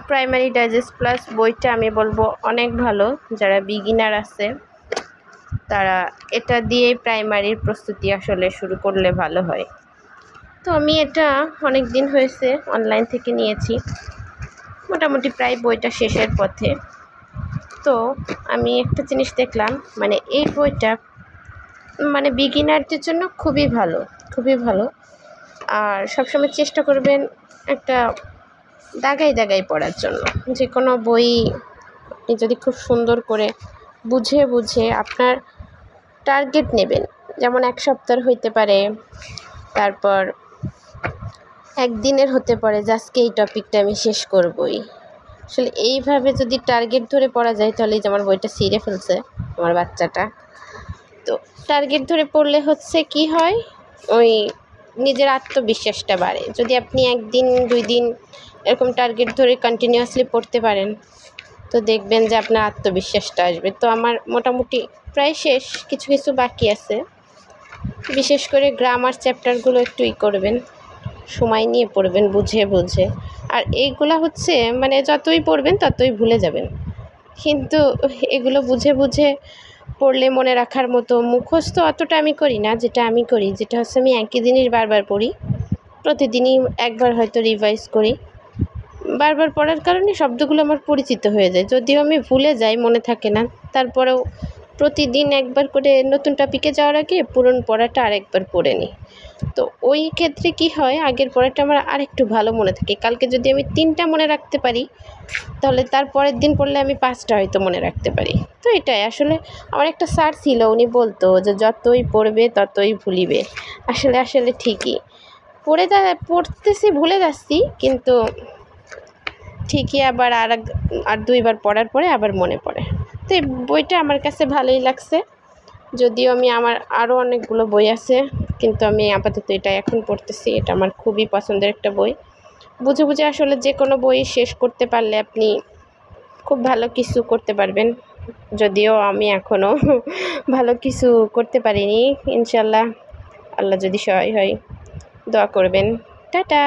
Primary digest plus বইটা আমি বলবো অনেক ভালো। যারা বিগিনার আছে তারা এটা দিয়ে প্রাইমারির প্রস্তুতি আসলে শুরু করলে ভালো হয়। তো আমি এটা অনেক দিন হয়েছে অনলাইন থেকে নিয়েছি, মোটামুটি প্রায় বইটা শেষের পথে। তো আমি একটা জিনিস দেখলাম, মানে এই বইটা মানে বিগিনারদের জন্য খুবই ভালো, খুবই ভালো। আর সবসময় চেষ্টা করবেন একটা দাগাই দাগাই পড়ার জন্য। যে কোনো বই আপনি যদি খুব সুন্দর করে বুঝে বুঝে আপনার টার্গেট নেবেন, যেমন 1 সপ্তাহের হইতে পারে, তারপর একদিনের হতে পারে, যে আজকে এই টপিকটা আমি শেষ করবই। আসলে এইভাবে যদি টার্গেট ধরে পড়া যায়, তাহলে যে আমার বইটা ছিঁড়ে ফেলছে আমার বাচ্চাটা। তো টার্গেট ধরে পড়লে হচ্ছে কি হয়, ওই নিজের আত্মবিশ্বাসটা বাড়ে। যদি আপনি 1 দিন 2 দিন এরকম টার্গেট ধরে কন্টিনিউয়াসলি পড়তে পারেন, তো দেখবেন যে আপনার আত্মবিশ্বাসটা আসবে। তো আমার মোটামুটি প্রায় শেষ, কিছু কিছু বাকি আছে। বিশেষ করে গ্রামার চ্যাপ্টারগুলো একটু করবেন, সময় নিয়ে পড়বেন, বুঝে বুঝে। আর এইগুলা হচ্ছে মানে যতই পড়বেন ততই ভুলে যাবেন, কিন্তু এগুলো বুঝে বুঝে পড়লে মনে রাখার মতো। মুখস্থ অতটা আমি করি না, যেটা আমি করি যেটা হচ্ছে আমি একই জিনিস বারবার পড়ি, প্রতিদিনই একবার হয়তো রিভাইজ করি। বারবার পড়ার কারণে শব্দগুলো আমার পরিচিত হয়ে যায়, যদিও আমি ভুলে যাই, মনে থাকে না, তারপরেও প্রতিদিন একবার করে নতুন টপিকে যাওয়ার আগে পুরনো পড়াটা আরেকবার পড়ে নিই। তো ওই ক্ষেত্রে কি হয়, আগের পড়াটা আমার আরেকটু ভালো মনে থাকে। কালকে যদি আমি 3টা মনে রাখতে পারি, তাহলে তার পরের দিন পড়লে আমি 5টা হয়তো মনে রাখতে পারি। তো এটাই আসলে। আমার একটা স্যার ছিল, উনি বলতো যে যতই পড়বে ততই ভুলিবে। আসলে ঠিকই, পড়তেছি ভুলে যাচ্ছি, কিন্তু ঠিকই আবার আর 2বার পড়ার পরে আবার মনে পড়ে। তো এই বইটা আমার কাছে ভালোই লাগছে, যদিও আমি আমার আরও অনেকগুলো বই আছে, কিন্তু আমি আপাতত এটা এখন পড়তেছি। এটা আমার খুবই পছন্দের একটা বই। বুঝে বুঝে আসলে যে কোনো বই শেষ করতে পারলে আপনি খুব ভালো কিছু করতে পারবেন, যদিও আমি এখনও ভালো কিছু করতে পারিনি। ইনশাল্লাহ, আল্লাহ যদি সহায় হয়, দোয়া করবেন। টাটা।